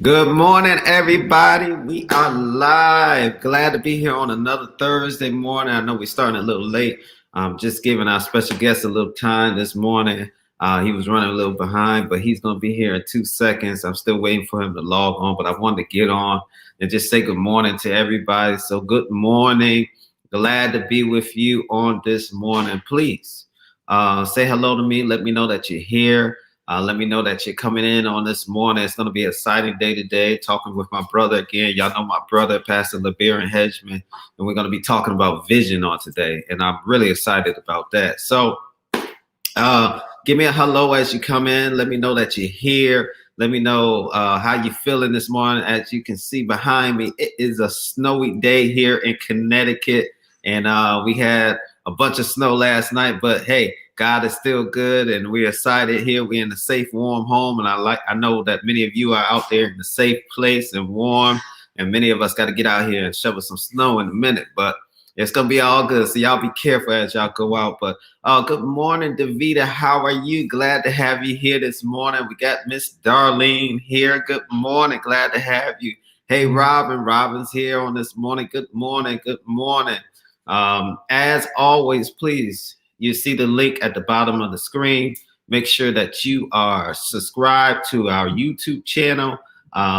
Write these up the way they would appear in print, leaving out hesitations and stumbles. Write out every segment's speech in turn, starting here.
Good morning, everybody. We are live. Glad to be here on another Thursday morning. I know we're starting a little late. Just giving our special guest a little time this morning. He was running a little behind, but he's going to be here in 2 seconds. I'm still waiting for him to log on, but I wanted to get on and just say good morning to everybody. So, good morning. Glad to be with you on this morning. Please say hello to me. Let me know that you're here. Let me know that you're coming in on this morning. It's going to be an exciting day today, talking with my brother again. Y'all know my brother, Pastor LeBaron Hedgman, and we're going to be talking about vision on today, and I'm really excited about that. So give me a hello as you come in. Let me know that you're here. Let me know how you're feeling this morning. As you can see behind me, it is a snowy day here in Connecticut, and we had a bunch of snow last night, but hey, God is still good, and we're excited here. We're in a safe, warm home, and I know that many of you are out there in a safe place and warm, and many of us got to get out here and shovel some snow in a minute, but it's gonna be all good. So y'all be careful as y'all go out. But good morning, Davita. How are you? Glad to have you here this morning. We got Miss Darlene here. Good morning. Glad to have you. Hey, Robin. Robin's here on this morning. Good morning. Good morning. As always, please, you see the link at the bottom of the screen. Make sure that you are subscribed to our YouTube channel.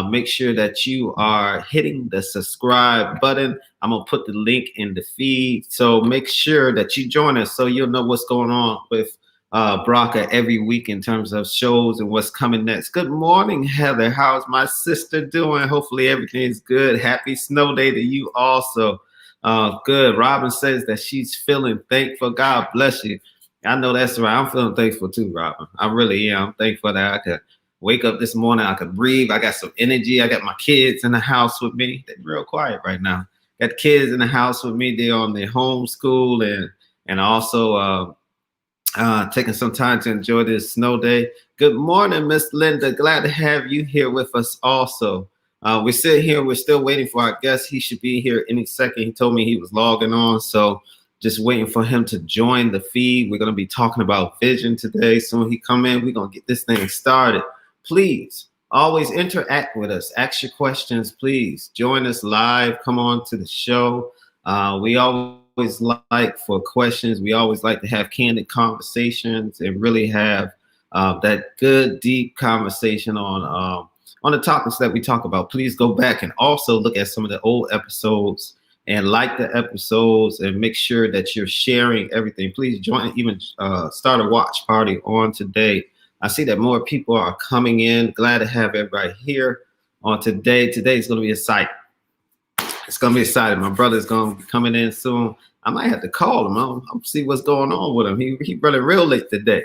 Make sure that you are hitting the subscribe button. I'm going to put the link in the feed. So make sure that you join us so you'll know what's going on with Braca every week in terms of shows and what's coming next. Good morning, Heather. How's my sister doing? Hopefully everything is good. Happy snow day to you also. Good. Robin says that she's feeling thankful. God bless you. I know that's right. I'm feeling thankful too, Robin. I really am. I'm thankful that I could wake up this morning. I could breathe. I got some energy. I got my kids in the house with me. They're real quiet right now. Got kids in the house with me. They're on their homeschool and also taking some time to enjoy this snow day. Good morning, Miss Linda. Glad to have you here with us also. We're sitting here. We're still waiting for our guest. He should be here any second. He told me he was logging on, so just waiting for him to join the feed. We're going to be talking about vision today. Soon he come in, we're going to get this thing started. Please always interact with us. Ask your questions, please. Join us live. Come on to the show. We always like for questions. We always like to have candid conversations and really have that good, deep conversation on the topics that we talk about. Please go back and also look at some of the old episodes and like the episodes and make sure that you're sharing everything. Please join, even start a watch party on today. I see that more people are coming in. Glad to have everybody here on today. Today is going to be exciting. It's going to be exciting. My brother's going to be coming in soon. I might have to call him. I'll see what's going on with him. He running real late today,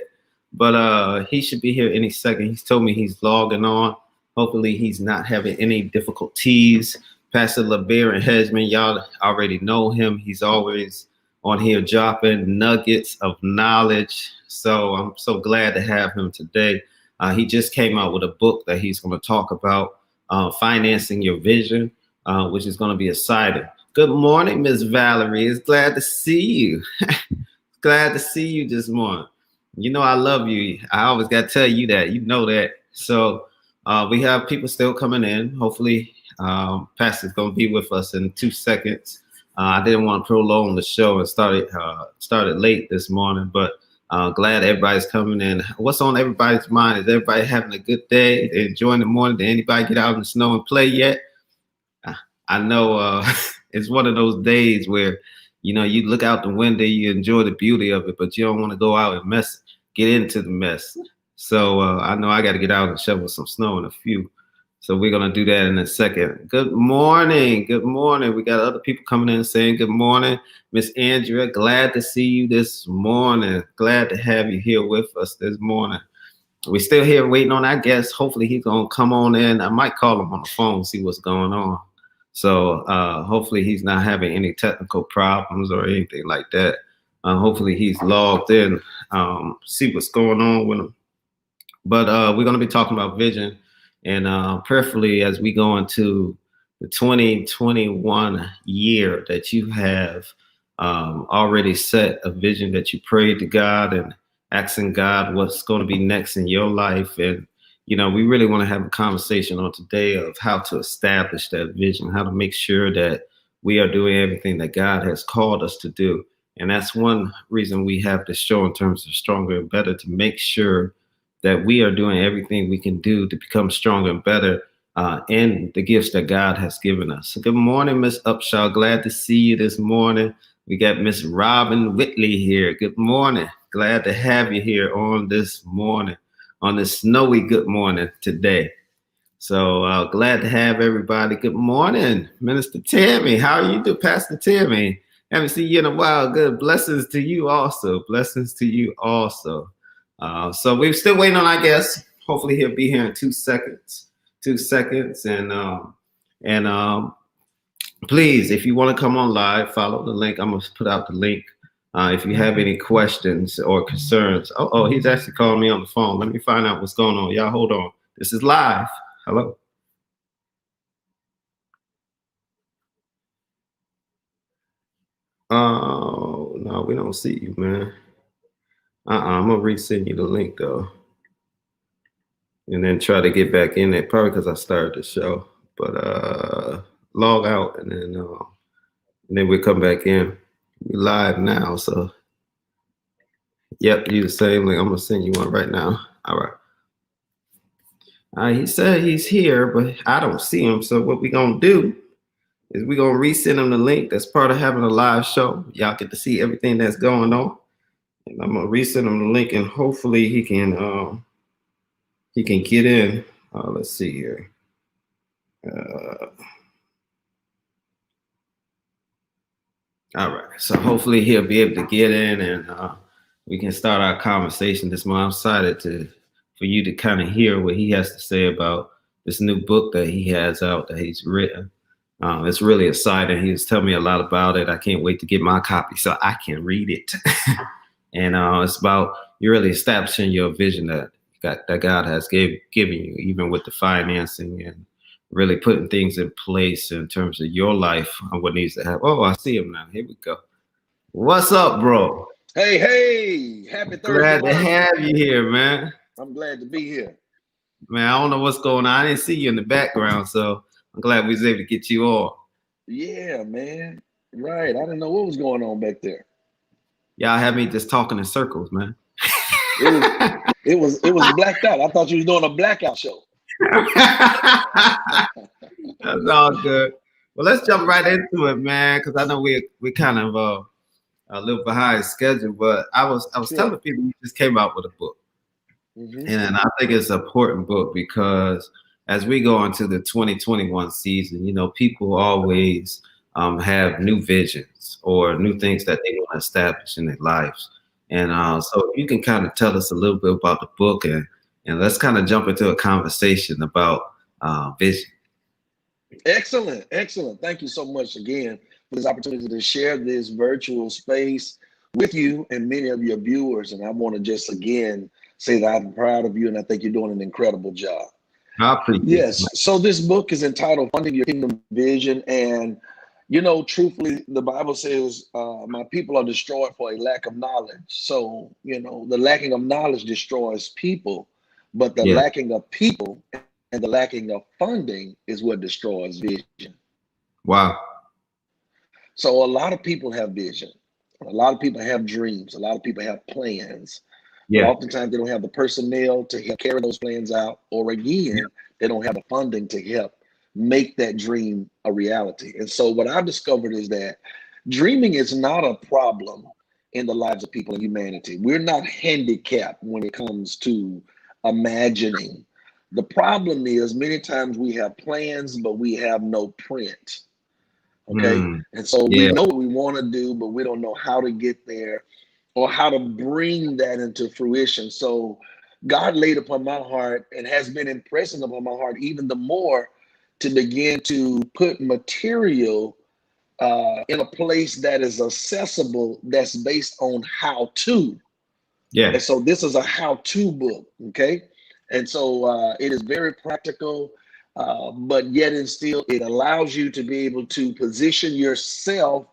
but he should be here any second. He's told me he's logging on. Hopefully he's not having any difficulties. Pastor LeBaron Hedgman, y'all already know him. He's always on here dropping nuggets of knowledge. So I'm so glad to have him today. He just came out with a book that he's going to talk about financing your vision, which is going to be exciting. Good morning, Miss Valerie. It's glad to see you. Glad to see you this morning. You know I love you. I always got to tell you that. You know that. So we have people still coming in. Hopefully, Pastor's going to be with us in 2 seconds. I didn't want to prolong the show and started late this morning, but glad everybody's coming in. What's on everybody's mind? Is everybody having a good day? They enjoying the morning? Did anybody get out in the snow and play yet? I know it's one of those days where, you know, you look out the window, you enjoy the beauty of it, but you don't want to go out and get into the mess. So I know I got to get out and shovel some snow in a few. So we're going to do that in a second. Good morning. Good morning. We got other people coming in saying good morning. Miss Andrea, glad to see you this morning. Glad to have you here with us this morning. We're still here waiting on our guest. Hopefully he's going to come on in. I might call him on the phone, see what's going on. So hopefully he's not having any technical problems or anything like that. Hopefully he's logged in, see what's going on with him. But we're going to be talking about vision, and prayerfully as we go into the 2021 year that you have already set a vision that you prayed to God and asking God what's going to be next in your life. And we really want to have a conversation on today of how to establish that vision, how to make sure that we are doing everything that God has called us to do. And that's one reason we have this show in terms of Stronger and Better, to make sure that we are doing everything we can do to become stronger and better in the gifts that God has given us. So good morning, Miss Upshaw. Glad to see you this morning. We got Miss Robin Whitley here. Good morning. Glad to have you here on this morning, on this snowy good morning today. So glad to have everybody. Good morning, Minister Tammy. How are you doing, Pastor Tammy? Haven't seen you in a while. Good. Blessings to you also. Blessings to you also. So we're still waiting on our guest. Hopefully he'll be here in 2 seconds. 2 seconds. And please, if you want to come on live, follow the link. I'm going to put out the link. If you have any questions or concerns. Oh, he's actually calling me on the phone. Let me find out what's going on. Y'all hold on. This is live. Hello. Oh, no, we don't see you, man. I'm going to resend you the link, though. And then try to get back in there, probably because I started the show. But log out, and then we'll come back in. We're live now, so. Yep, you the same link. I'm going to send you one right now. All right. He said he's here, but I don't see him. So what we're going to do is we're going to resend him the link. That's part of having a live show. Y'all get to see everything that's going on. And I'm going to resend him the link, and hopefully he can get in. Let's see here. All right. So hopefully he'll be able to get in, and we can start our conversation this morning. I'm excited for you to kind of hear what he has to say about this new book that he has out, that he's written. It's really exciting. He was telling me a lot about it. I can't wait to get my copy so I can read it. And it's about you really establishing your vision that God has given you, even with the financing, and really putting things in place in terms of your life and what needs to happen. Oh, I see him now. Here we go. What's up, bro? Hey, happy Thursday. Glad to have you here, man. I'm glad to be here. Man, I don't know what's going on. I didn't see you in the background, so I'm glad we was able to get you on. Yeah, man. Right. I didn't know what was going on back there. Y'all had me just talking in circles, man. It was blacked out. I thought you was doing a blackout show. That's all good. Well, let's jump right into it, man, because I know we kind of a little behind schedule, but I was telling people you just came out with a book. Mm-hmm. And I think it's an important book because as we go into the 2021 season, people always have new visions or new things that they want to establish in their lives. And so if you can kind of tell us a little bit about the book, and let's kind of jump into a conversation about vision. Excellent. Thank you so much again for this opportunity to share this virtual space with you and many of your viewers. And I want to just again say that I'm proud of you, and I think you're doing an incredible job. I appreciate it. Yes. So this book is entitled Funding Your Kingdom Vision. And, truthfully, the Bible says, my people are destroyed for a lack of knowledge. So, the lacking of knowledge destroys people, but the lacking of people and the lacking of funding is what destroys vision. Wow. So a lot of people have vision. A lot of people have dreams. A lot of people have plans. Yeah. But oftentimes they don't have the personnel to help carry those plans out, or again, they don't have the funding to help make that dream a reality. And so what I've discovered is that dreaming is not a problem in the lives of people in humanity. We're not handicapped when it comes to imagining. The problem is many times we have plans, but we have no print. Okay. And so we know what we want to do, but we don't know how to get there or how to bring that into fruition. So God laid upon my heart and has been impressing upon my heart even the more to begin to put material in a place that is accessible, that's based on how to. Yeah. And so this is a how-to book. Okay. And so it is very practical, but yet and still it allows you to be able to position yourself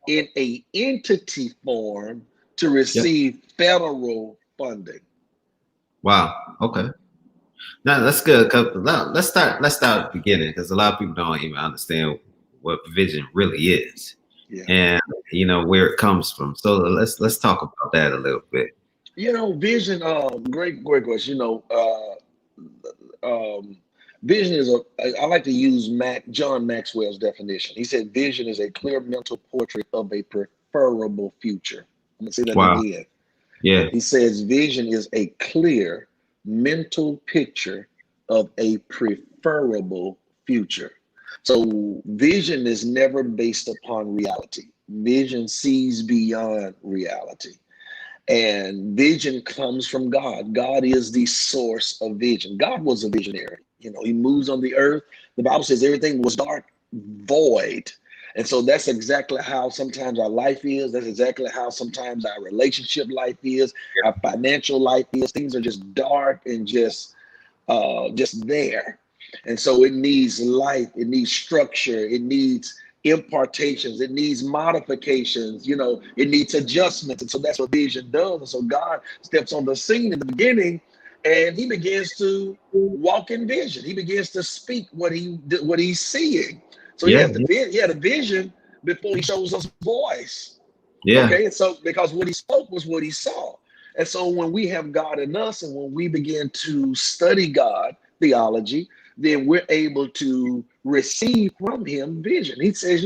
in a entity form to receive federal funding. Wow. Okay. No, that's good. Let's start. Let's start at the beginning because a lot of people don't even understand what vision really is, Yeah. and where it comes from. So let's talk about that a little bit. Vision, great question. Vision is I like to use John Maxwell's definition. He said vision is a clear mental portrait of a preferable future. I'm gonna say that Wow. again. Yeah. He says vision is a clear mental picture of a preferable future. So vision is never based upon reality. Vision sees beyond reality. And vision comes from God. God is the source of vision. God was a visionary. He moves on the earth. The Bible says everything was dark, void. And so that's exactly how sometimes our life is. That's exactly how sometimes our relationship life is, our financial life is. Things are just dark and just there. And so it needs life, it needs structure, it needs impartations, it needs modifications, it needs adjustments. And so that's what vision does. And so God steps on the scene in the beginning and he begins to walk in vision. He begins to speak what he's seeing. So Yeah. he had a vision before he shows us voice. Yeah. Okay. And so because what he spoke was what he saw. And so when we have God in us and when we begin to study God, theology, then we're able to receive from him vision. He says,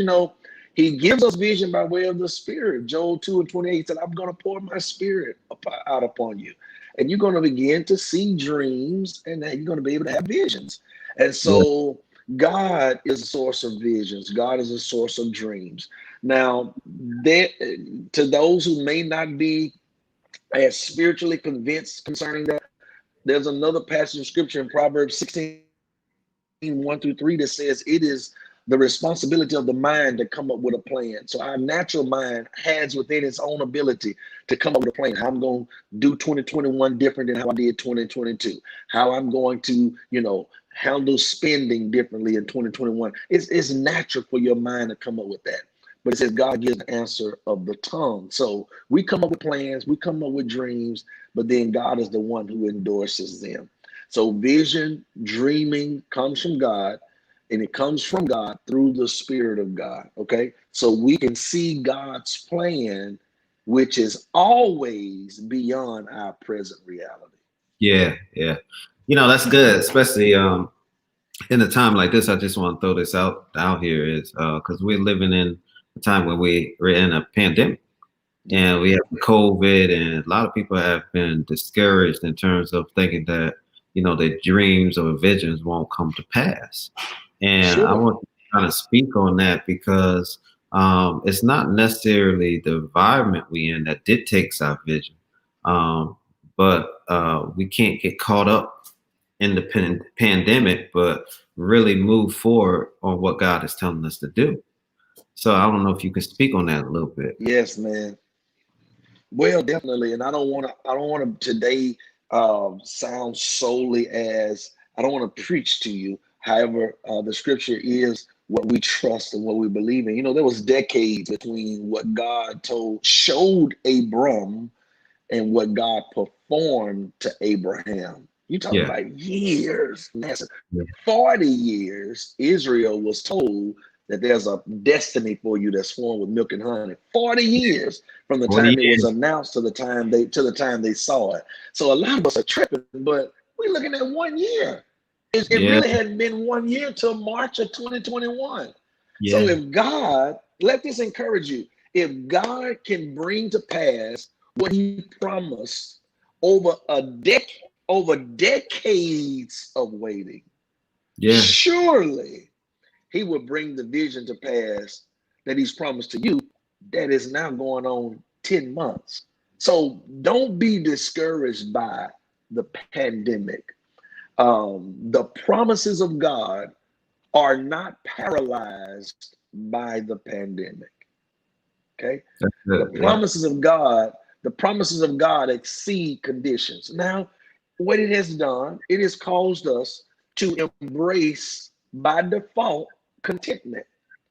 he gives us vision by way of the Spirit. Joel 2:28 said, I'm going to pour my Spirit out upon you. And you're going to begin to see dreams and then you're going to be able to have visions. And so God is a source of visions. God is a source of dreams. Now, to those who may not be as spiritually convinced concerning that, there's another passage of scripture in Proverbs 16:1-3 that says it is the responsibility of the mind to come up with a plan. So our natural mind has within its own ability to come up with a plan. How I'm going to do 2021 different than how I did 2022. How I'm going to, handle spending differently in 2021. It's natural for your mind to come up with that. But it says God gives the answer of the tongue. So we come up with plans, we come up with dreams, but then God is the one who endorses them. So vision, dreaming comes from God, and it comes from God through the Spirit of God. Okay. So we can see God's plan, which is always beyond our present reality. Yeah. Yeah. That's good, especially in a time like this. I just want to throw this out here is because we're living in a time when we're in a pandemic and we have COVID, and a lot of people have been discouraged in terms of thinking that their dreams or visions won't come to pass. And I want to kind of speak on that because it's not necessarily the environment we in that dictates our vision, but we can't get caught up in the pandemic, but really move forward on what God is telling us to do. So I don't know if you can speak on that a little bit. Yes, man. Well, definitely. And I don't want to today sound solely as, I don't want to preach to you. However, the scripture is what we trust and what we believe in. There was decades between what God showed Abram and what God performed to Abraham. You talk about years, massive. 40 years, Israel was told that there's a destiny for you that's formed with milk and honey. 40 years from the time it was announced to the time they saw it. So a lot of us are tripping, but we're looking at 1 year. It really hadn't been 1 year till March of 2021. So if God, let this encourage you, if God can bring to pass what he promised over decades of waiting, surely he will bring the vision to pass that he's promised to you that is now going on 10 months. So don't be discouraged by the pandemic. The promises of God are not paralyzed by the pandemic. Okay? The promises of God exceed conditions. Now, what it has done, it has caused us to embrace by default contentment.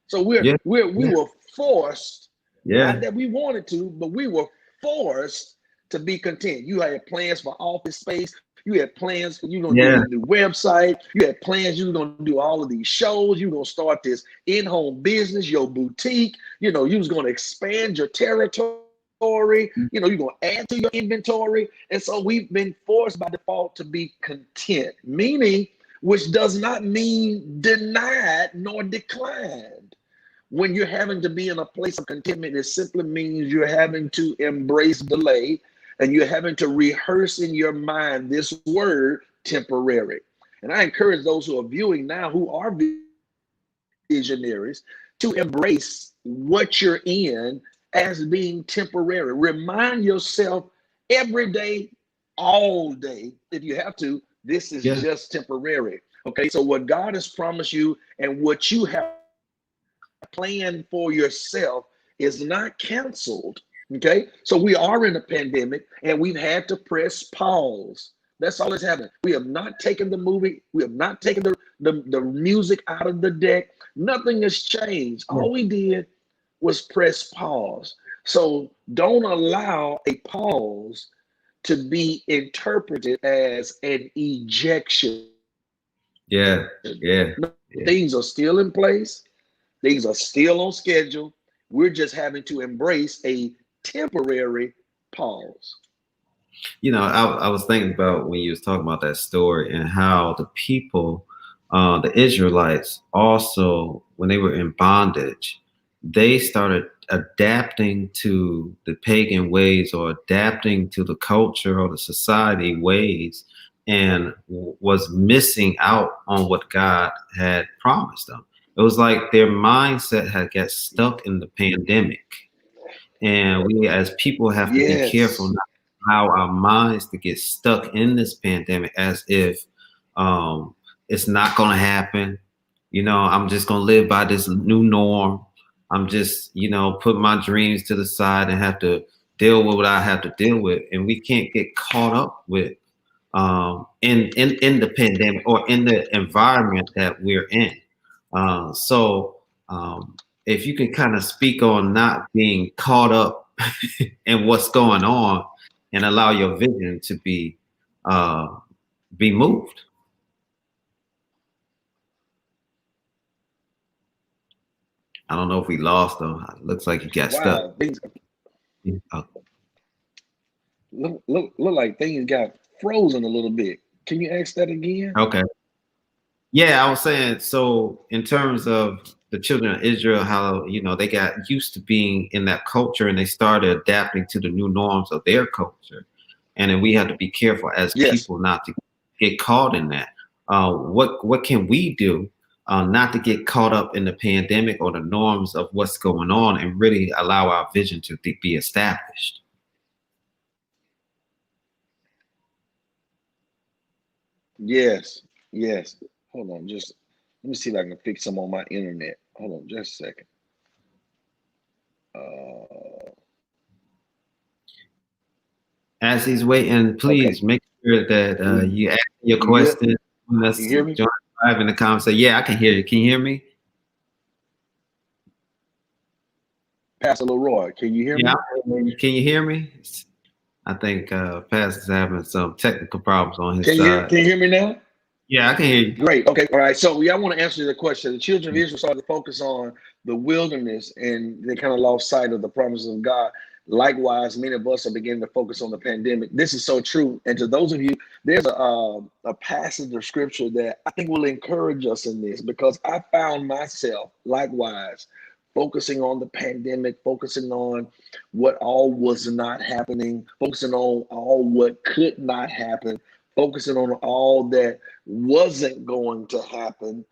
So we were forced, not that we wanted to, but we were forced to be content. You had plans for office space, You had plans, you were going to do a new website. You had plans, you were going to do all of these shows. You were going to start this in-home business, your boutique. You know, you was going to expand your territory. You know, you're going to add to your inventory. And so we've been forced by default to be content, meaning, which does not mean denied nor declined. When you're having to be in a place of contentment, it simply means you're having to embrace delay, and you're having to rehearse in your mind this word, temporary. And I encourage those who are viewing now, who are visionaries, to embrace what you're in as being temporary. Remind yourself every day, all day, if you have to, this is just temporary. Okay, so what God has promised you and what you have planned for yourself is not canceled. Okay, so we are in a pandemic and we've had to press pause. That's all that's happened. We have not taken the movie, we have not taken the music out of the deck. Nothing has changed. All we did was press pause. So don't allow a pause to be interpreted as an ejection. Things are still in place. Things are still on schedule. We're just having to embrace a temporary pause. You know, I was thinking about when you was talking about that story and how the people, the Israelites also, when they were in bondage, they started adapting to the pagan ways or adapting to the culture or the society ways, and was missing out on what God had promised them. It was like their mindset had got stuck in the pandemic. And we as people have to be careful not to allow our minds to get stuck in this pandemic as if it's not going to happen. You know, I'm just going to live by this new norm. I'm just, you know, put my dreams to the side and have to deal with what I have to deal with. And we can't get caught up with in the pandemic or in the environment that we're in. If you can kind of speak on not being caught up in what's going on and allow your vision to be moved. I don't know if we lost him. It looks like he got stuck. Look like things got frozen a little bit. Can you ask that again? Okay. Yeah, I was saying, so in terms of the children of Israel, how, you know, they got used to being in that culture and they started adapting to the new norms of their culture. And then we have to be careful as people not to get caught in that. What can we do not to get caught up in the pandemic or the norms of what's going on and really allow our vision to be established? Yes. Hold on, just let me see if I can fix some on my internet. Hold on just a second. As he's waiting, please make sure that you ask your question. You hear me? Join live in the comments. Say, yeah, I can hear you. Can you hear me? Pastor Leroy, can you hear me? Can you hear me? I think Pastor's having some technical problems on his side. Can you hear me now? Yeah, I can hear you. Great. Okay. All right. So I want to answer the question. The children of Israel started to focus on the wilderness and they kind of lost sight of the promises of God. Likewise, many of us are beginning to focus on the pandemic. This is so true. And to those of you, there's a passage of scripture that I think will encourage us in this, because I found myself likewise focusing on the pandemic, focusing on what all was not happening, focusing on all what could not happen, focusing on all that wasn't going to happen.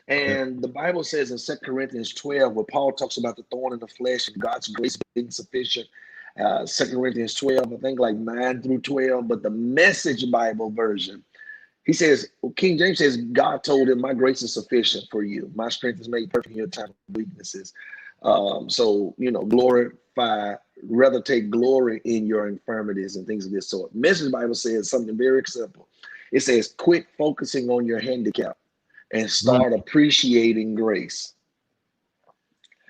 And the Bible says in 2 Corinthians 12, where Paul talks about the thorn in the flesh and God's grace being sufficient, 2 Corinthians 12, I think like 9 through 12, but the Message Bible version, he says, King James says, God told him, my grace is sufficient for you. My strength is made perfect in your time of weaknesses. So, you know, rather take glory in your infirmities and things of this sort. Message Bible says something very simple. It says, quit focusing on your handicap and start appreciating grace.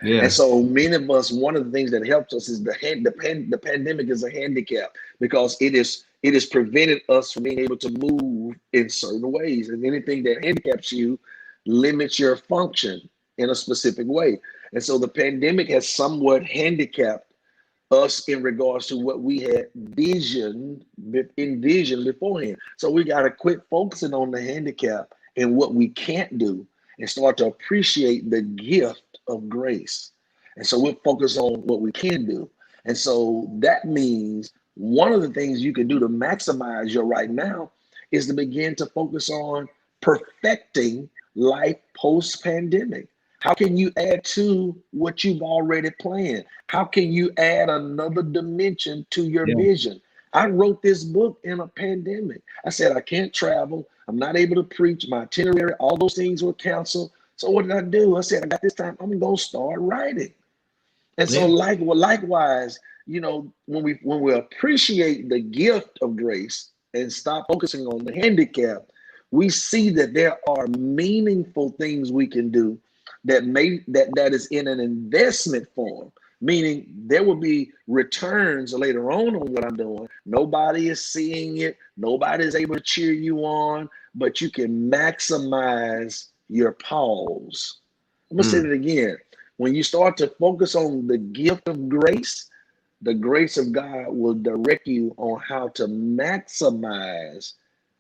Yeah. And so many of us, one of the things that helps us is the pandemic is a handicap, because it is It has prevented us from being able to move in certain ways. And anything that handicaps you limits your function in a specific way. And so the pandemic has somewhat handicapped us in regards to what we had envisioned beforehand. So we got to quit focusing on the handicap and what we can't do and start to appreciate the gift of grace. And so we'll focus on what we can do. And so that means one of the things you can do to maximize your right now is to begin to focus on perfecting life post-pandemic. How can you add to what you've already planned? How can you add another dimension to your vision? I wrote this book in a pandemic. I said, I can't travel. I'm not able to preach. My itinerary, all those things were canceled. So what did I do? I said, I got this time. I'm going to start writing. And so likewise, you know, when we appreciate the gift of grace and stop focusing on the handicap, we see that there are meaningful things we can do that is in an investment form, meaning there will be returns later on what I'm doing. Nobody is seeing it. Nobody is able to cheer you on, but you can maximize your pause. I'm going to say that again. When you start to focus on the gift of grace, the grace of God will direct you on how to maximize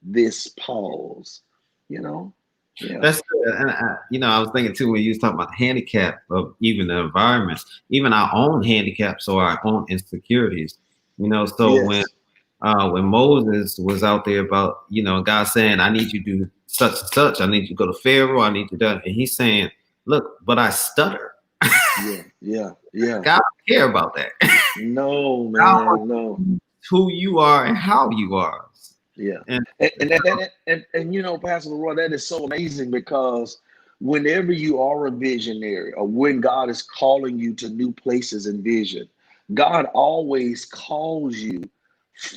this pause, you know? Yeah. That's good. And I was thinking too, when you was talking about the handicap of even the environment, even our own handicaps or our own insecurities, so when Moses was out there about, God saying, I need you to do such and such, I need you to go to Pharaoh, I need you to do that. And he's saying, look, but I stutter. Yeah. God don't care about that. No, man, no. Who you are and how you are. Yeah. And Pastor Leroy, that is so amazing, because whenever you are a visionary or when God is calling you to new places in vision, God always calls you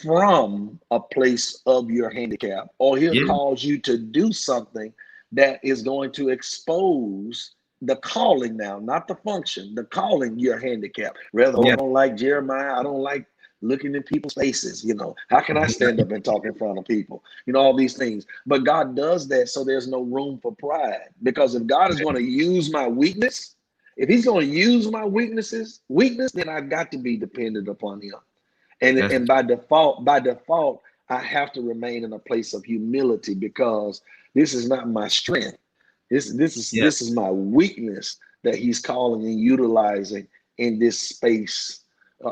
from a place of your handicap, or he'll cause you to do something that is going to expose the calling now, not the function, the calling, your handicap. Rather, I don't like Jeremiah. I don't like looking in people's faces. How can I stand up and talk in front of people? All these things. But God does that so there's no room for pride. Because if God is going to use my weakness, if he's going to use my weakness, then I got to be dependent upon him. And by default, I have to remain in a place of humility, because this is not my strength. This is my weakness that he's calling and utilizing in this space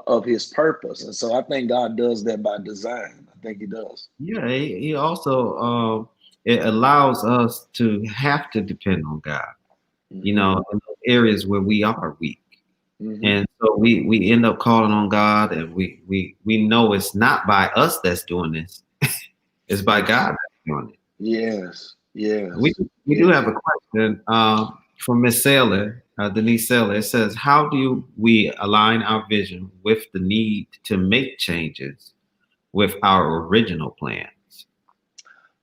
of his purpose. And so I think God does that by design. I think he does. Yeah, he also it allows us to have to depend on God, in those areas where we are weak. And so we end up calling on God, and we know it's not by us that's doing this. It's by God that's doing it. Yes. We do have a question from Miss Saylor, Denise Saylor. It says, how do we align our vision with the need to make changes with our original plans?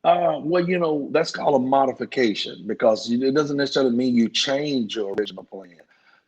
Well, that's called a modification, because it doesn't necessarily mean you change your original plan.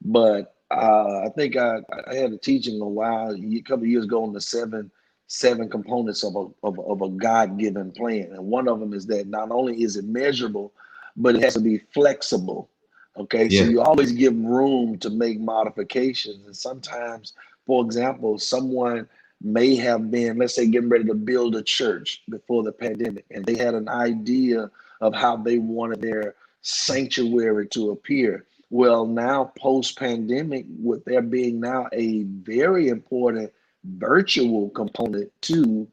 But I think I had a teaching a couple of years ago on the seven components of a God-given plan. And one of them is that not only is it measurable, but it has to be flexible. Okay. So you always give room to make modifications. And sometimes, for example, someone may have been, let's say, getting ready to build a church before the pandemic, and they had an idea of how they wanted their sanctuary to appear. Well, now post-pandemic, with there being now a very important virtual component to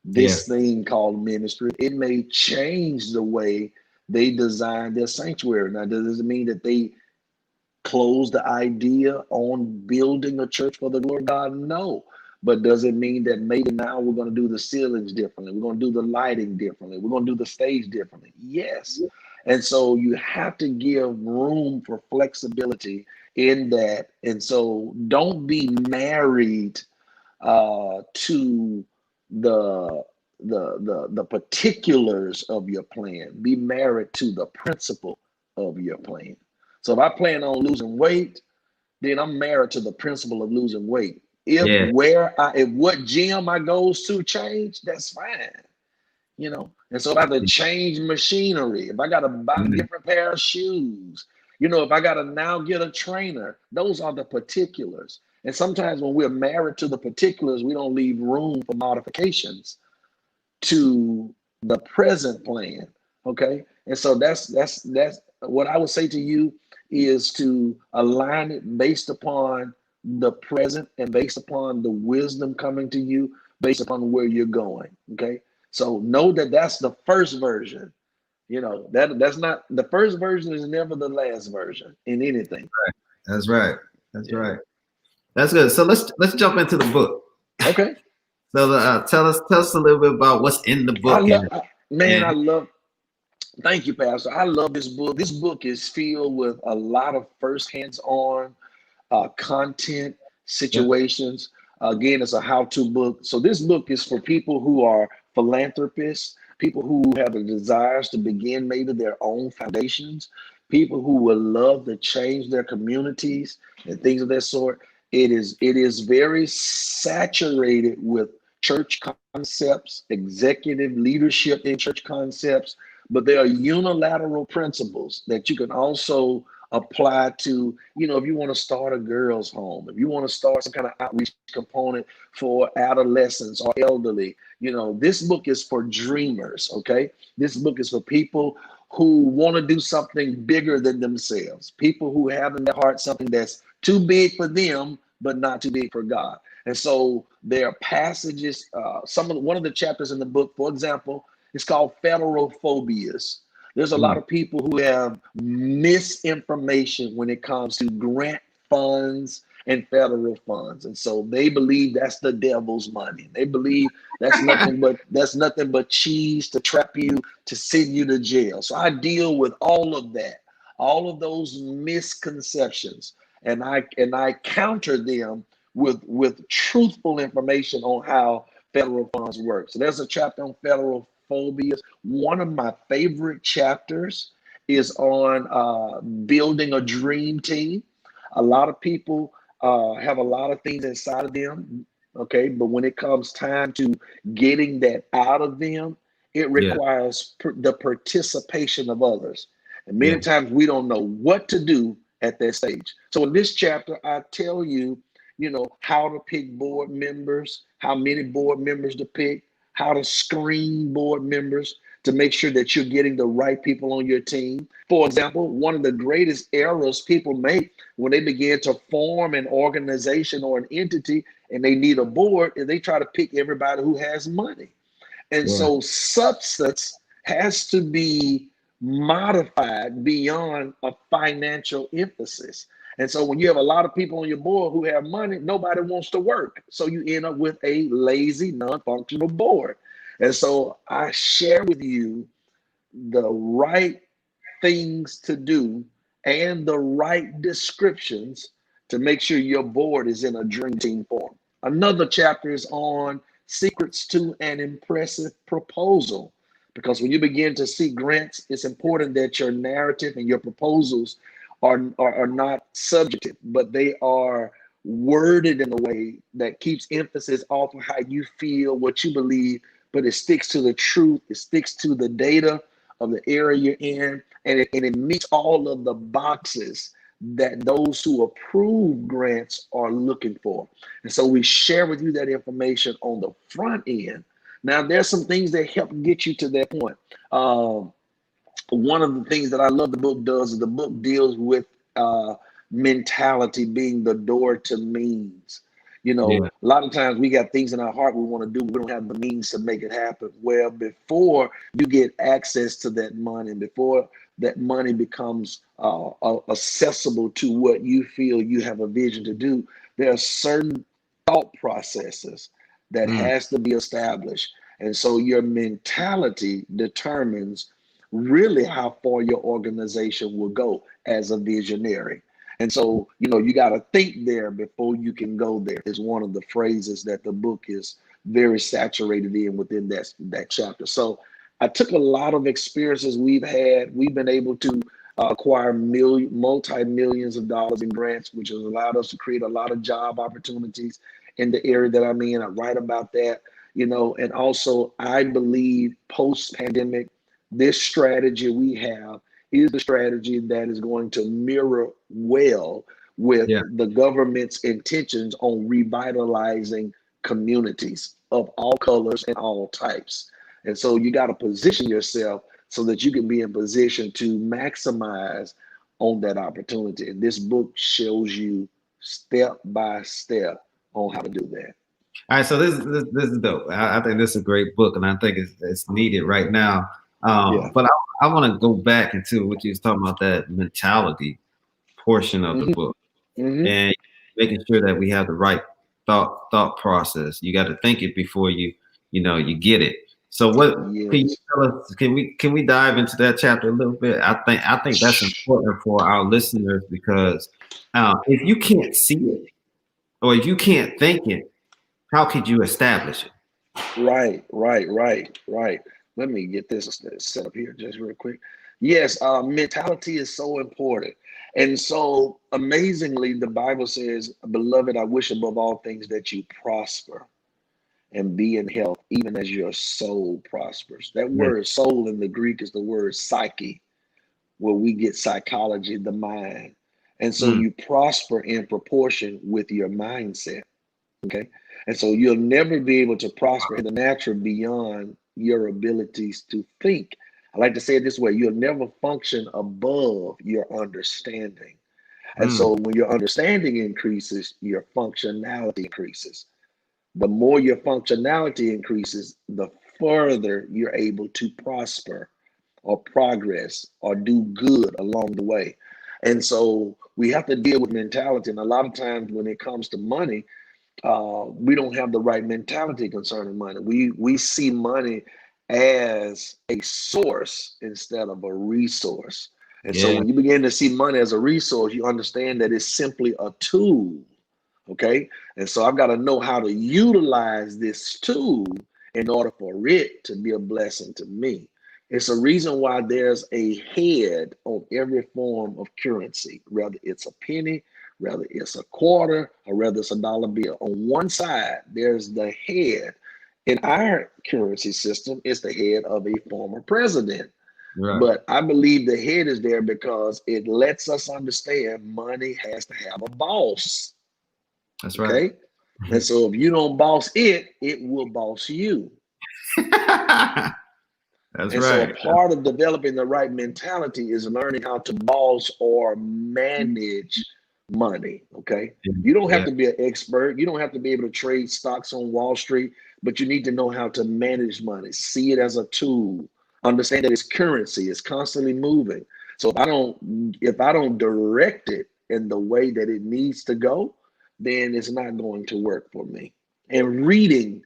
this thing called ministry, it may change the way they design their sanctuary. Now, does it mean that they close the idea on building a church for the glory of God? No. But does it mean that maybe now we're going to do the ceilings differently? We're going to do the lighting differently. We're going to do the stage differently. Yes. And so you have to give room for flexibility in that. And so don't be married to the particulars of your plan. Be married to the principle of your plan. So if I plan on losing weight, then I'm married to the principle of losing weight. Yeah. If what gym I goes to change, that's fine. And so if I have to change machinery, if I got to buy a Mhm. different pair of shoes, if I got to now get a trainer, those are the particulars. And sometimes when we're married to the particulars, we don't leave room for modifications to the present plan. Okay. And so that's what I would say to you, is to align it based upon the present and based upon the wisdom coming to you, based upon where you're going. Okay. So know that that's the first version. That's not the first version, is never the last version in anything. That's right. That's Yeah. right. That's good. So let's jump into the book. Okay. So tell us a little bit about what's in the book. I love. Thank you, Pastor. I love this book. This book is filled with a lot of first hands-on content, Yep. situations. Again, it's a how-to book. So this book is for people who are philanthropists, people who have the desires to begin maybe their own foundations, people who would love to change their communities and things of that sort. It is very saturated with church concepts, executive leadership in church concepts, but there are unilateral principles that you can also apply to, if you want to start a girls' home, if you want to start some kind of outreach component for adolescents or elderly, this book is for dreamers, okay? This book is for people who want to do something bigger than themselves, people who have in their heart something that's too big for them, but not too big for God. And so there are passages, one of the chapters in the book, for example, it's called federal phobias. There's a lot of people who have misinformation when it comes to grant funds and federal funds. And so they believe that's the devil's money. They believe that's nothing but cheese to trap you, to send you to jail. So I deal with all of that, all of those misconceptions, and I counter them with truthful information on how federal funds work. So there's a chapter on federal phobias. One of my favorite chapters is on building a dream team. A lot of people have a lot of things inside of them, okay, but when it comes time to getting that out of them, it Yeah. requires the participation of others. And many Yeah. times we don't know what to do at that stage. So in this chapter, I tell you, how to pick board members, how many board members to pick, how to screen board members to make sure that you're getting the right people on your team. For example, one of the greatest errors people make when they begin to form an organization or an entity and they need a board is they try to pick everybody who has money. And Yeah. so substance has to be modified beyond a financial emphasis. And so when you have a lot of people on your board who have money, nobody wants to work. So you end up with a lazy, non-functional board. And so I share with you the right things to do and the right descriptions to make sure your board is in a dream team form. Another chapter is on secrets to an impressive proposal. Because when you begin to seek grants, it's important that your narrative and your proposals are not subjective, but they are worded in a way that keeps emphasis off of how you feel, what you believe, but it sticks to the truth, it sticks to the data of the area you're in, and it meets all of the boxes that those who approve grants are looking for. And so we share with you that information on the front end. Now, there's some things that help get you to that point. One of the things that I love the book does is the book deals with mentality being the door to means. Yeah. A lot of times we got things in our heart we want to do, we don't have the means to make it happen. Well, before you get access to that money, before that money becomes accessible to what you feel you have a vision to do, there are certain thought processes that has to be established. And so your mentality determines really how far your organization will go as a visionary. And so, you got to think there before you can go there is one of the phrases that the book is very saturated in within that chapter. So I took a lot of experiences we've had. We've been able to acquire multi-millions of dollars in grants, which has allowed us to create a lot of job opportunities in the area that I'm in. I write about that, and also I believe post-pandemic, this strategy we have is the strategy that is going to mirror well with Yeah. the government's intentions on revitalizing communities of all colors and all types. And so you got to position yourself so that you can be in position to maximize on that opportunity. And this book shows you step by step on how to do that. All right, so this is dope. I think this is a great book, and I think it's needed right now. Yeah. But I want to go back into what you was talking about, that mentality portion of the Mm-hmm. book, Mm-hmm. and making sure that we have the right thought process. You got to think it before you get it. So what can you Yes. tell us? Can we dive into that chapter a little bit? I think that's important for our listeners, because if you can't see it, or if you can't think it, how could you establish it? Right. Let me get this set up here just real quick. Yes, mentality is so important. And so amazingly, the Bible says, "Beloved, I wish above all things that you prosper and be in health, even as your soul prospers." That Yeah. word soul in the Greek is the word psyche, where we get psychology, the mind. And so Mm, you prosper in proportion with your mindset. Okay. And so you'll never be able to prosper in the natural beyond your abilities to think. I like to say it this way: you'll never function above your understanding. And mm, so when your understanding increases, your functionality increases. The more your functionality increases, the further you're able to prosper or progress or do good along the way. And so we have to deal with mentality. And a lot of times when it comes to money, we don't have the right mentality concerning money. We see money as a source instead of a resource. And so yeah. when you begin to see money as a resource, you understand that it's simply a tool. Okay. And so I've got to know how to utilize this tool in order for it to be a blessing to me. It's a reason why there's a head on every form of currency, whether it's a penny, whether it's a quarter, or whether it's a dollar bill. On one side, there's the head. In our currency system, it's the head of a former president. Right. But I believe the head is there because it lets us understand money has to have a boss. That's right. Okay. And so if you don't boss it, it will boss you. That's And so a right. part of developing the right mentality is learning how to boss or manage money. Okay. You don't have Yeah. to be an expert. You don't have to be able to trade stocks on Wall Street, but you need to know how to manage money, see it as a tool, understand that it's currency, it's constantly moving. So if I don't direct it in the way that it needs to go, then it's not going to work for me. And reading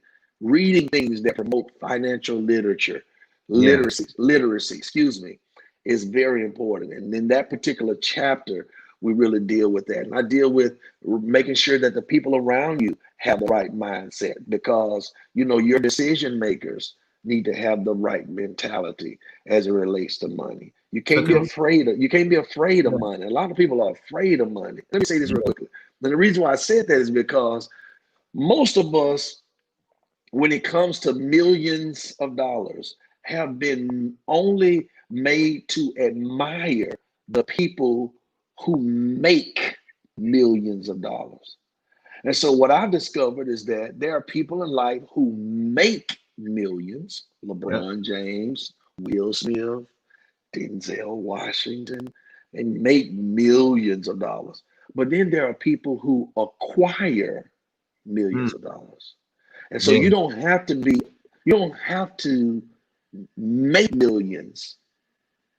things that promote financial Yeah. literacy, excuse me, is very important. And in that particular chapter, we really deal with that. And I deal with making sure that the people around you have the right mindset, because your decision makers need to have the right mentality as it relates to money. You So can't be afraid of money. A lot of people are afraid of money. Let me say this real quickly. And the reason why I said that is because most of us, when it comes to millions of dollars, have been only made to admire the people who make millions of dollars. And so what I've discovered is that there are people in life who make millions: yeah. LeBron James, Will Smith, Denzel Washington. They make millions of dollars. But then there are people who acquire Mm, millions of dollars. And so yeah. you don't have to make millions.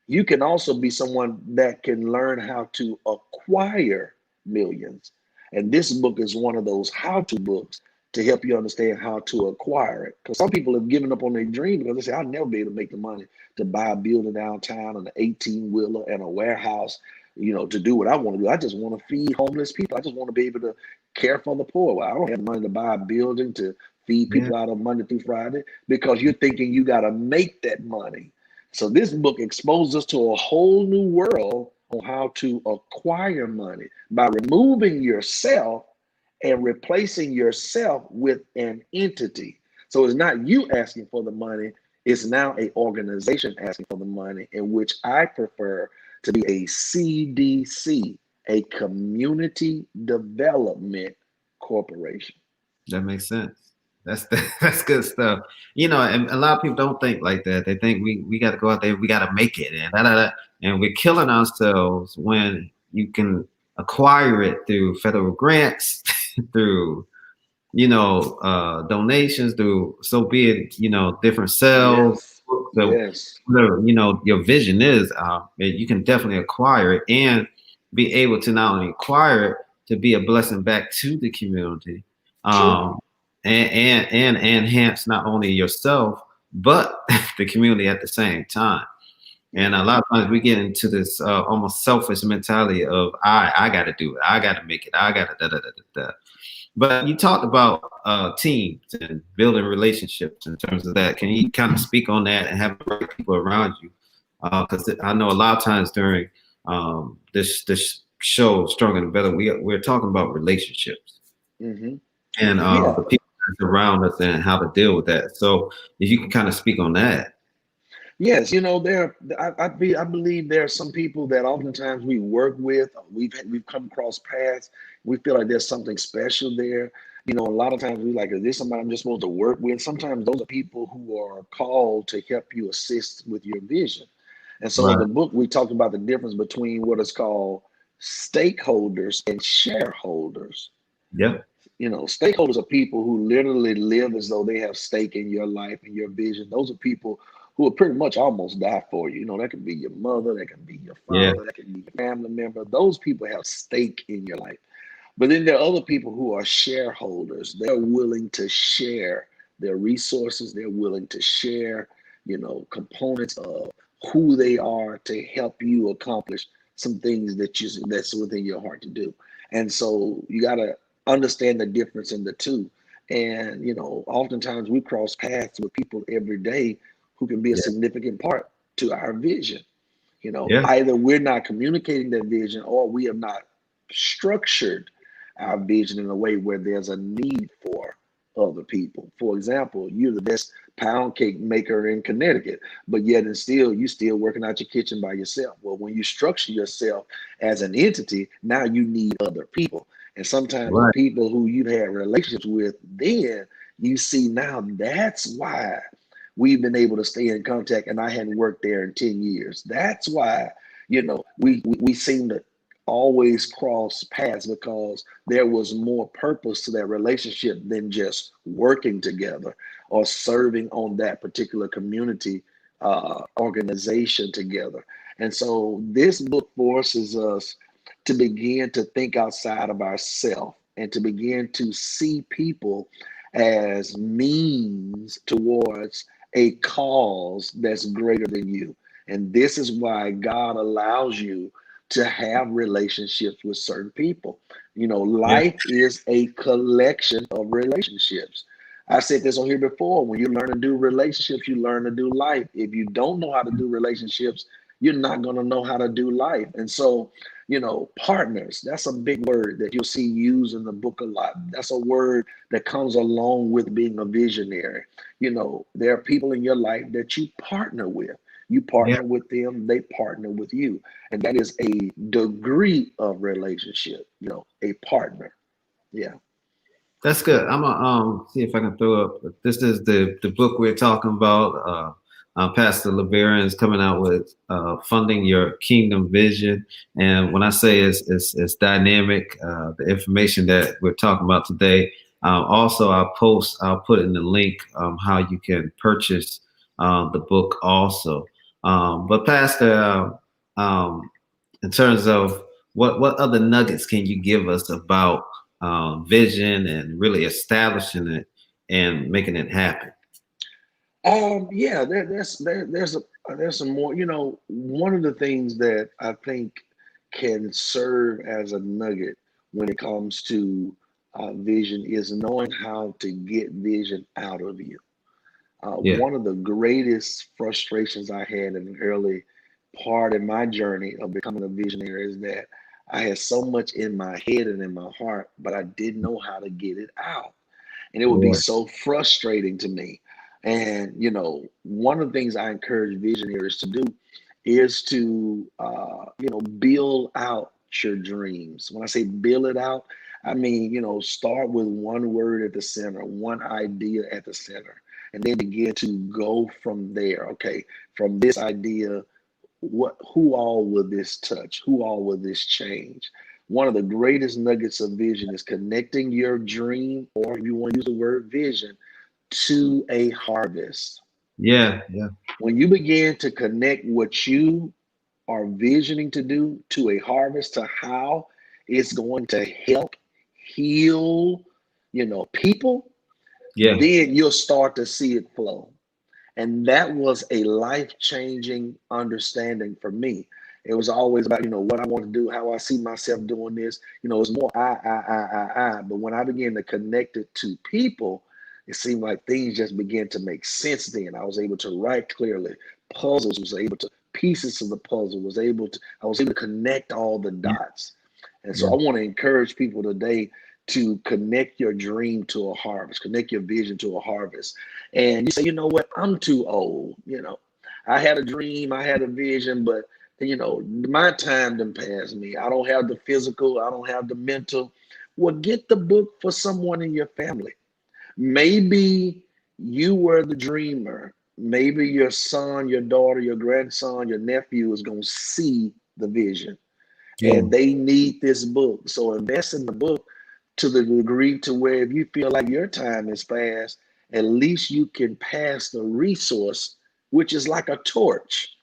You can also be someone that can learn how to acquire millions. And this book is one of those how-to books to help you understand how to acquire it. Because some people have given up on their dream because they say, "I'll never be able to make the money to buy a building downtown and an 18-wheeler and a warehouse, to do what I want to do. I just want to feed homeless people. I just want to be able to care for the poor. Well, I don't have money to buy a building to feed Yeah. people out of Monday through Friday," because you're thinking you got to make that money. So this book exposes us to a whole new world on how to acquire money by removing yourself and replacing yourself with an entity. So it's not you asking for the money, it's now a organization asking for the money, in which I prefer to be a CDC, a community development corporation. That makes sense. That's that's good stuff. You know, and a lot of people don't think like that. They think we got to go out there, we got to make it, and and we're killing ourselves when you can acquire it through federal grants, through donations, through so be it, different sales. Yes, So yes, whatever your vision is, you can definitely acquire it and be able to not only acquire it to be a blessing back to the community, true. um, and enhance not only yourself but the community at the same time. And Yeah, a lot of times we get into this almost selfish mentality of I got to do it, I got to make it, I got to da da da da da. But you talked about teams and building relationships in terms of that. Can you kind of speak on that and have the right people around you? Because I know a lot of times during this show, Stronger and Better, we're talking about relationships hmm and yeah. the people that's around us and how to deal with that. So if you can kind of speak on that. Yes, I believe there are some people that oftentimes we work with, we've come across paths, we feel like there's something special there. A lot of times we like, is this somebody I'm just supposed to work with? Sometimes those are people who are called to help you assist with your vision. And so in Right. the book, we talked about the difference between what is called stakeholders and shareholders. Yep. Stakeholders are people who literally live as though they have stake in your life and your vision. Those are people who will pretty much almost die for you. That could be your mother, that can be your Yeah. father, that can be your family member. Those people have stake in your life. But then there are other people who are shareholders. They're willing to share their resources. They're willing to share, components of who they are to help you accomplish some things that's within your heart to do. And so you got to understand the difference in the two. And oftentimes we cross paths with people every day who can be a Yeah. significant part to our vision. Yeah. Either we're not communicating that vision or we have not structured our vision in a way where there's a need for other people. For example, you're the best pound cake maker in Connecticut, but yet and still you still working out your kitchen by yourself. Well, when you structure yourself as an entity, now you need other people. And sometimes the Right. people who you've had relationships with, then you see now that's why we've been able to stay in contact and I hadn't worked there in 10 years. That's why, we seem to always cross paths because there was more purpose to that relationship than just working together or serving on that particular community organization together. And so this book forces us to begin to think outside of ourselves and to begin to see people as means towards a cause that's greater than you. And this is why God allows you to have relationships with certain people. Yeah. Life is a collection of relationships. I said this on here before. When you learn to do relationships, you learn to do life. If you don't know how to do relationships, you're not going to know how to do life. And so, partners, that's a big word that you'll see used in the book a lot. That's a word that comes along with being a visionary. There are people in your life that you partner with. You Yeah. partner with them, they partner with you. And that is a degree of relationship, a partner. Yeah. That's good. I'm gonna see if I can throw up. This is the book we're talking about. Pastor LeBaron is coming out with funding your kingdom vision, and when I say it's dynamic, the information that we're talking about today. Also, I'll put in the link how you can purchase the book also. But Pastor, in terms of what other nuggets can you give us about vision and really establishing it and making it happen? Yeah, there's some more. One of the things that I think can serve as a nugget when it comes to vision is knowing how to get vision out of you. Yeah. One of the greatest frustrations I had in the early part in my journey of becoming a visionary is that I had so much in my head and in my heart, but I didn't know how to get it out. And it would be Yeah. so frustrating to me. And, you know, one of the things I encourage visionaries to do is to, you know, build out your dreams. When I say build it out, I mean, you know, start with one word at the center, one idea at the center, and then begin to go from there. Okay, from this idea, who all will this touch? Who all will this change? One of the greatest nuggets of vision is connecting your dream, or if you want to use the word vision, to a harvest. Yeah. Yeah. When you begin to connect what you are visioning to do to a harvest, to how it's going to help heal, you know, people, Yeah. then you'll start to see it flow. And that was a life-changing understanding for me. It was always about, you know, what I want to do, how I see myself doing this. You know, it's more I. But when I began to connect it to people, it seemed like things just began to make sense then. I was able to write clearly. Puzzles was able to, pieces of the puzzle was able to, I was able to connect all the Yeah. dots. And so Yeah. I want to encourage people today to connect your dream to a harvest, connect your vision to a harvest. And you say, you know what, I'm too old. You know, I had a dream, I had a vision, but you know, my time done passed me. I don't have the physical, I don't have the mental. Well, get the book for someone in your family. Maybe you were the dreamer. Maybe your son, your daughter, your grandson, your nephew is going to see the vision Yeah. and they need this book. So invest in the book to the degree to where if you feel like your time is fast, at least you can pass the resource, which is like a torch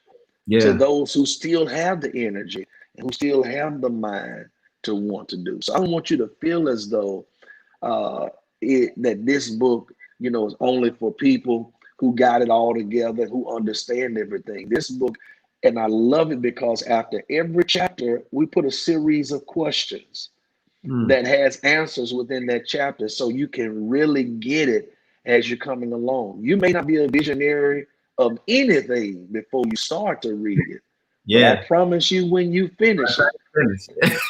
to Yeah. those who still have the energy and who still have the mind to want to do. So I don't want you to feel as though that this book, you know, is only for people who got it all together, who understand everything. This book, and I love it because after every chapter, we put a series of questions Mm. that has answers within that chapter so you can really get it as you're coming along. You may not be a visionary of anything before you start to read it, but I Yeah. promise you, when you finish it, Finish.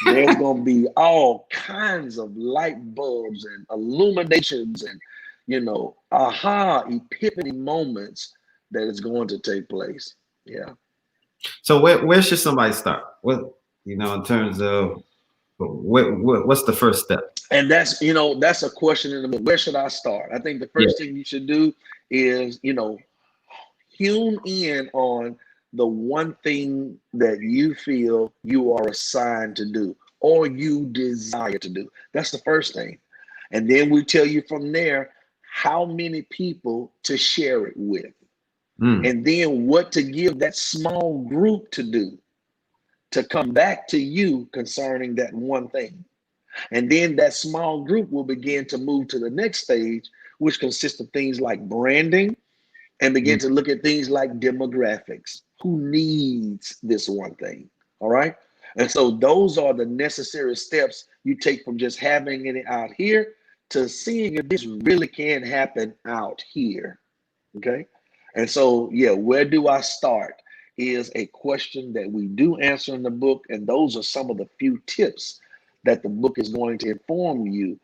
there's going to be all kinds of light bulbs and illuminations and, you know, aha, epiphany moments that is going to take place. Yeah. So where should somebody start? What, you know, in terms of what's the first step? And that's, you know, that's a question in the book. Where should I start? I think the Yeah. first thing you should do is, you know, hone in on the one thing that you feel you are assigned to do or you desire to do. That's the first thing. And then we tell you from there how many people to share it with. Mm. And then what to give that small group to do to come back to you concerning that one thing. And then that small group will begin to move to the next stage, which consists of things like branding, and begin Mm. to look at things like demographics. Who needs this one thing? All right. And so those are the necessary steps you take from just having it out here to seeing if this really can happen out here. Okay. And so, yeah, where do I start is a question that we do answer in the book. And those are some of the few tips that the book is going to inform you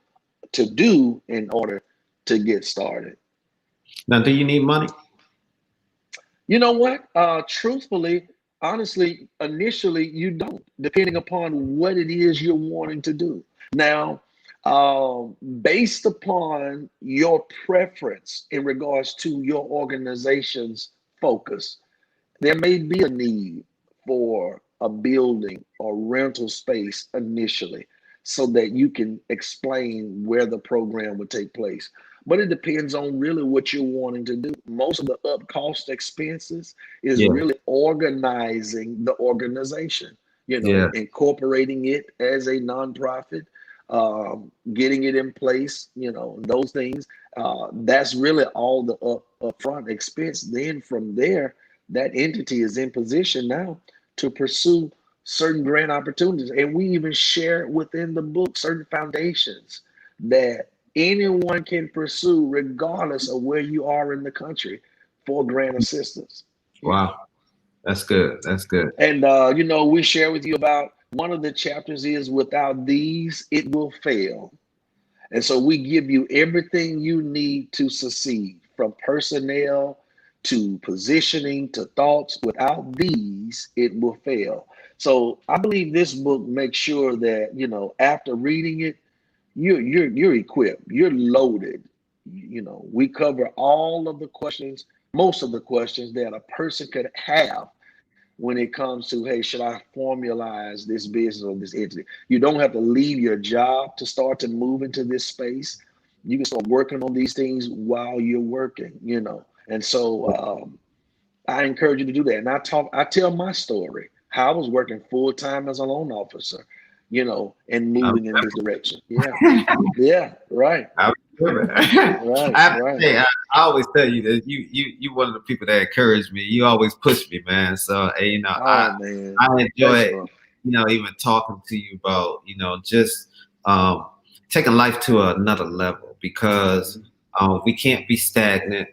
to do in order to get started. Now, do you need money? You know what? Truthfully, honestly, initially you don't, depending upon what it is you're wanting to do. Now, based upon your preference in regards to your organization's focus, there may be a need for a building or rental space initially so that you can explain where the program would take place. But it depends on really what you're wanting to do. Most of the up cost expenses is Yeah. really organizing the organization, you know, Yeah. incorporating it as a nonprofit, getting it in place, you know, those things. That's really all the upfront expense. Then from there, that entity is in position now to pursue certain grant opportunities. And we even share within the book certain foundations that anyone can pursue regardless of where you are in the country for grant assistance. Yeah. Wow. That's good. That's good. And, you know, we share with you about one of the chapters is without these, it will fail. And so we give you everything you need to succeed, from personnel to positioning to thoughts. Without these, it will fail. So I believe this book makes sure that, you know, after reading it, you're equipped, you're loaded. You know, we cover all of the questions, most of the questions that a person could have when it comes to, hey, should I formalize this business or this entity? You don't have to leave your job to start to move into this space. You can start working on these things while you're working, you know. And so I encourage you to do that. And I tell my story, how I was working full time as a loan officer, you know, and moving in this direction. Yeah. Yeah. Right. I remember. I always tell you that you one of the people that encourage me. You always push me, man. So you know, I enjoy it, you know, even talking to you about, you know, just taking life to another level, because we can't be stagnant.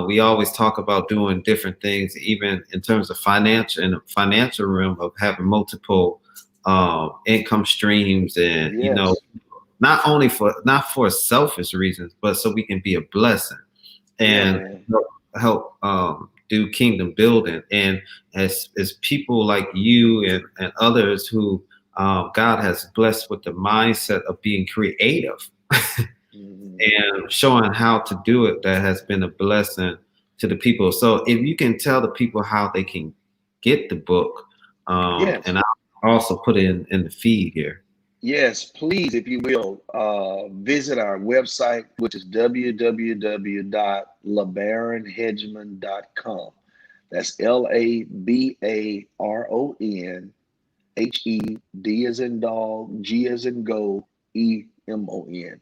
We always talk about doing different things, even in terms of financial realm, of having multiple income streams, and you know, not for selfish reasons, but so we can be a blessing and help do kingdom building. And as people like you and others who God has blessed with the mindset of being creative and showing how to do it, that has been a blessing to the people. So if you can tell the people how they can get the book, and I'll also put it in the feed here. Yes, please, if you will, visit our website, which is www.labaronhedgeman.com. That's LABARONHED as in dog, G as in go, EMON.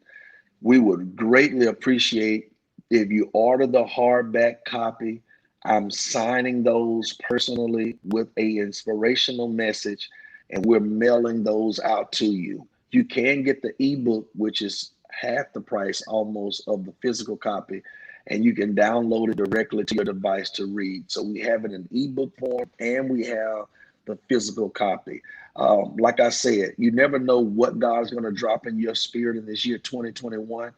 We would greatly appreciate if you order the hardback copy. I'm signing those personally with a inspirational message, and we're mailing those out to you. You can get the ebook, which is half the price almost of the physical copy, and you can download it directly to your device to read. So we have it in ebook form, and we have the physical copy. Like I said, you never know what God's going to drop in your spirit in this year 2021.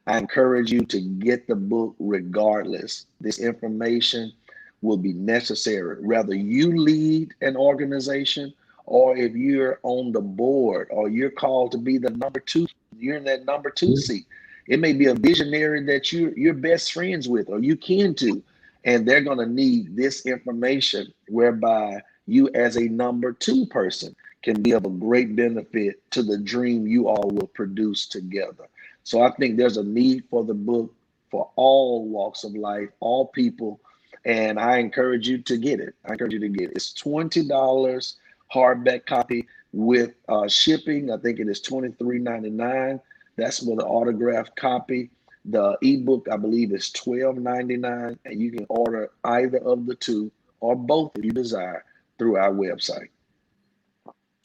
I encourage you to get the book regardless. This information will be necessary, whether you lead an organization, or if you're on the board, or you're called to be the number two, you're in that number two seat. It may be a visionary that you're best friends with, or you kin to, and they're going to need this information, whereby you as a number two person can be of a great benefit to the dream you all will produce together. So I think there's a need for the book for all walks of life, all people, and I encourage you to get it. It's $20 hardback copy with shipping. I think it is $23.99. That's for the autographed copy. The ebook, I believe, is $12.99, and you can order either of the two or both if you desire through our website.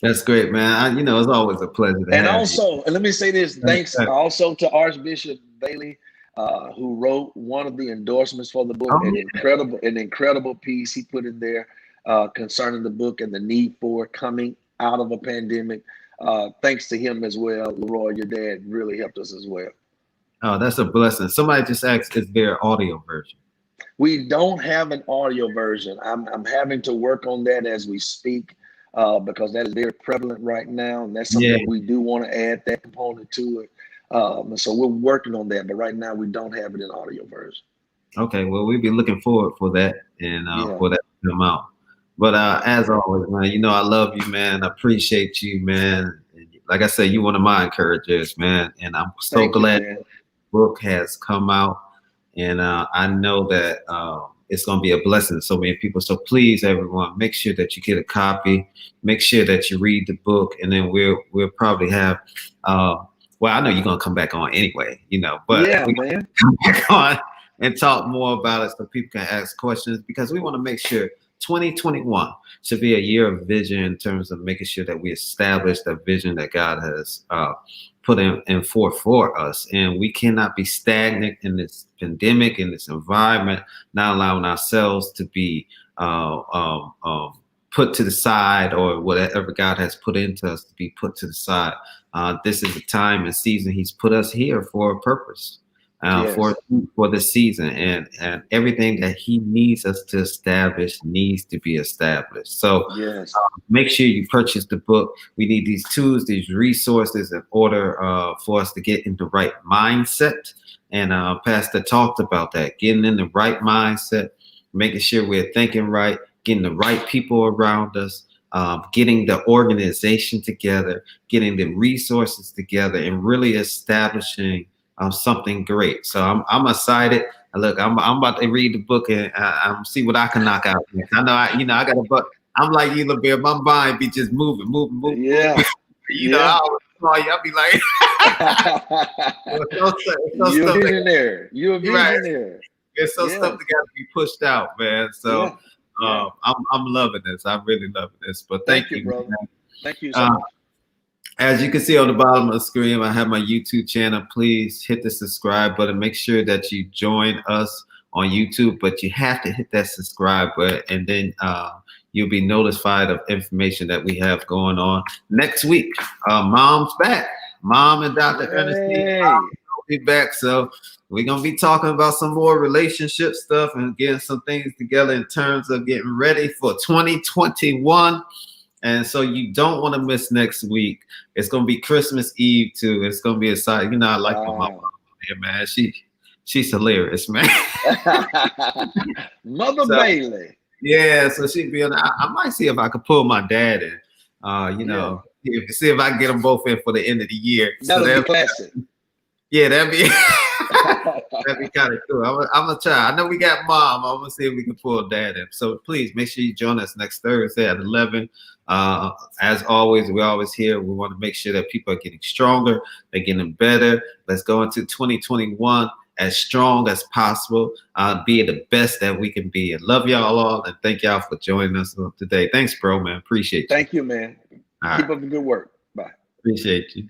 That's great, man. You know, it's always a pleasure to and have also, you. And let me say this, thanks also to Archbishop Bailey, who wrote one of the endorsements for the book. An incredible piece he put in there concerning the book and the need for it coming out of a pandemic. Thanks to him as well. Leroy, your dad really helped us as well. Oh, that's a blessing. Somebody just asked, is there an audio version? We don't have an audio version. I'm having to work on that as we speak, because that is very prevalent right now, and that's something we do want to add that component to it. So we're working on that, but right now we don't have it in audio version. Okay, well, we'll be looking forward for that, and for that to come out. But as always, man, you know I love you, man. I appreciate you, man. Like I said, you're one of my encouragers, man, and I'm so glad the book has come out, and I know that it's going to be a blessing to so many people. So please, everyone, make sure that you get a copy. Make sure that you read the book, and then we'll probably have. Well, I know you're going to come back on anyway, you know, but we're going to come back on and talk more about it so people can ask questions, because we want to make sure 2021 should be a year of vision in terms of making sure that we establish the vision that God has put in forth for us. And we cannot be stagnant in this pandemic, in this environment, not allowing ourselves to be put to the side, or whatever God has put into us to be put to the side. This is a time and season He's put us here for a purpose, for the season, and everything that He needs us to establish needs to be established. So make sure you purchase the book. We need these tools, these resources in order for us to get in the right mindset. And Pastor talked about that, getting in the right mindset, making sure we're thinking right, getting the right people around us, getting the organization together, getting the resources together, and really establishing something great. So I'm excited. Look, I'm about to read the book and see what I can knock out. I know I got a book. I'm like you, LeBear. My mind be just moving. Yeah. I'll be like, you're a visionary. You're a visionary. It's stuff that got to be pushed out, man. So I'm loving this. I'm really loving this. But thank you, brother. Man. Thank you so much. As you can see on the bottom of the screen, I have my YouTube channel. Please hit the subscribe button. Make sure that you join us on YouTube, but you have to hit that subscribe button, and then you'll be notified of information that we have going on next week. Mom's back. Mom and Dr. Ernestine will be back. So we're going to be talking about some more relationship stuff and getting some things together in terms of getting ready for 2021. And so you don't want to miss next week. It's going to be Christmas Eve too. It's going to be exciting. I like my mom here, man. She's hilarious, man. Mother Bailey. Yeah, so she'd be on. I might see if I could pull my dad in. See if I can get them both in for the end of the year. That'll be classic. Yeah, that'd be kind of cool. I'm gonna try. I know we got Mom. I'm gonna see if we can pull Dad in. So please make sure you join us next Thursday at 11. As always, we're always here. We want to make sure that people are getting stronger. They're getting better. Let's go into 2021 as strong as possible. Be the best that we can be. And love y'all all, and thank y'all for joining us today. Thanks, bro, man. Appreciate you. Thank you, man. Keep up the good work. Bye. Appreciate you.